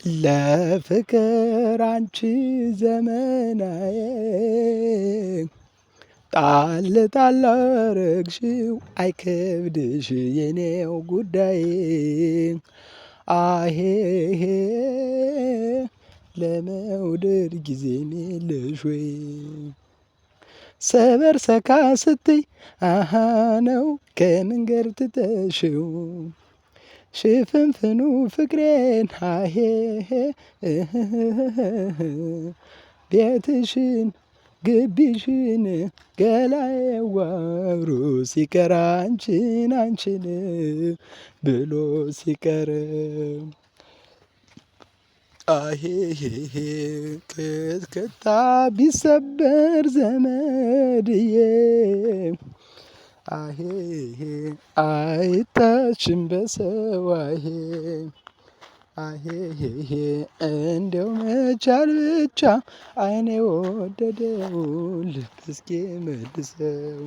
ለፍቅር አንቺ ዘመናዬ ጣል ጣል አረግሽው አይከብድሽ የኔው ጉዳይ አሄሄ ለመውደድ ጊዜም የለሽ ወይ ሰበር ሰካ ስትይ አሃ ነው ከመንገድ ትተሽው ሽፍንፍኑ ፍቅሬን ሃሄሄ ቤትሽን ግቢሽን ገላዬዋ አብሮ ሲቀር አንቺን ብሎ ሲቀር አሄሄሄ ክትክታ ቢሰበር ዘመድዬ አሄሄ አይታችም በሰው አሄሄሄ እንደው መቻል ብቻ አይኔ ወደደው ልብ እስኪ መልሰው